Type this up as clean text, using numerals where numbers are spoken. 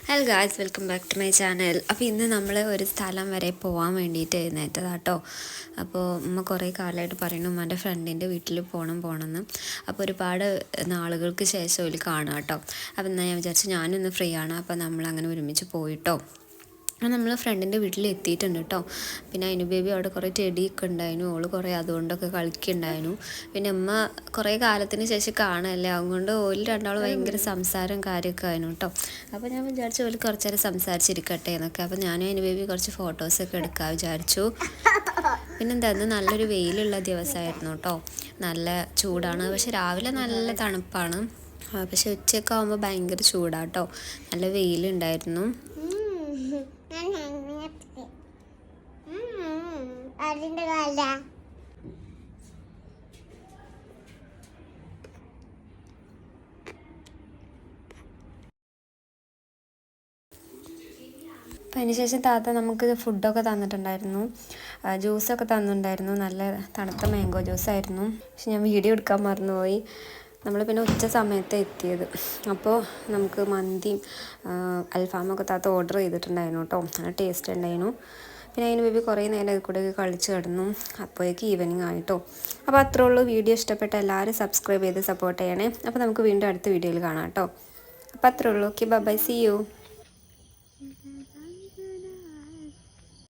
Hello guys, welcome back to my channel. അപ്പോൾ ഇന്ന് നമ്മൾ ഒരു സ്ഥലം വരെ പോകാൻ വേണ്ടിയിട്ട് എഴുന്നേറ്റതാട്ടോ. അപ്പോൾ ഉമ്മ കുറേ കാലമായിട്ട് പറയുന്നു ഉമ്മൻ്റെ ഫ്രണ്ടിൻ്റെ വീട്ടിൽ പോകണമെന്ന്. അപ്പോൾ ഒരുപാട് നാളുകൾക്ക് ശേഷം ഒരു കാണാം കേട്ടോ. അപ്പോൾ എന്നാൽ ഞാൻ വിചാരിച്ചു ഞാനൊന്ന് ഫ്രീ ആണ്, അപ്പോൾ നമ്മളങ്ങനെ ഒരുമിച്ച് പോയിട്ടോ. നമ്മൾ ഫ്രണ്ടിൻ്റെ വീട്ടിൽ എത്തിയിട്ടുണ്ട് കേട്ടോ. പിന്നെ അതിന് ബേബി അവിടെ കുറേ ചെടിയൊക്കെ ഉണ്ടായിരുന്നു, ഓള് കുറേ അതുകൊണ്ടൊക്കെ കളിക്കുന്നുണ്ടായിരുന്നു. പിന്നെ ഉമ്മ കുറേ കാലത്തിന് ശേഷം കാണല്ലേ, അതുകൊണ്ട് ഓല് രണ്ടാളും ഭയങ്കര സംസാരം കാര്യമൊക്കെ ആയിരുന്നു കേട്ടോ. അപ്പോൾ ഞാൻ വിചാരിച്ചു ഓല് കുറച്ച് നേരം സംസാരിച്ചിരിക്കട്ടെ എന്നൊക്കെ. അപ്പോൾ ഞാനും അതിന് ബേബി കുറച്ച് ഫോട്ടോസൊക്കെ എടുക്കാൻ വിചാരിച്ചു. പിന്നെ എന്തായിരുന്നു, നല്ലൊരു വെയിലുള്ള ദിവസമായിരുന്നു കേട്ടോ. നല്ല ചൂടാണ്, പക്ഷെ രാവിലെ നല്ല തണുപ്പാണ്. പക്ഷെ ഉച്ചയൊക്കെ ആകുമ്പോൾ ഭയങ്കര ചൂടാട്ടോ. നല്ല വെയിലുണ്ടായിരുന്നു. അതിന്റെ കാല അപ്പം അതിനുശേഷം താത്ത നമുക്ക് ഫുഡൊക്കെ തന്നിട്ടുണ്ടായിരുന്നു, ജ്യൂസൊക്കെ തന്നിട്ടുണ്ടായിരുന്നു. നല്ല തണുത്ത മാംഗോ ജ്യൂസായിരുന്നു. പക്ഷെ ഞാൻ വീഡിയോ എടുക്കാൻ മറന്നുപോയി. നമ്മൾ പിന്നെ ഉച്ച സമയത്ത് എത്തിയത്. അപ്പോൾ നമുക്ക് മന്തിയും അൽഫാമൊക്കെ താത്ത ഓർഡർ ചെയ്തിട്ടുണ്ടായിരുന്നു കേട്ടോ. നല്ല ടേസ്റ്റ് ഉണ്ടായിരുന്നു. പിന്നെ അതിന് ബേബി കുറേ നേരം അതിൽ കൂടെ കളിച്ച് കിടന്നു. അപ്പോഴേക്ക് ഈവനിങ് ആയിട്ടോ. അപ്പോൾ അത്രേ ഉള്ളൂ. വീഡിയോ ഇഷ്ടപ്പെട്ട എല്ലാവരും സബ്സ്ക്രൈബ് ചെയ്ത് സപ്പോർട്ട് ചെയ്യണേ. അപ്പോൾ നമുക്ക് വീണ്ടും അടുത്ത വീഡിയോയിൽ കാണാം കേട്ടോ. അപ്പോൾ അത്രേ ഉള്ളൂ. Okay, bye, see U.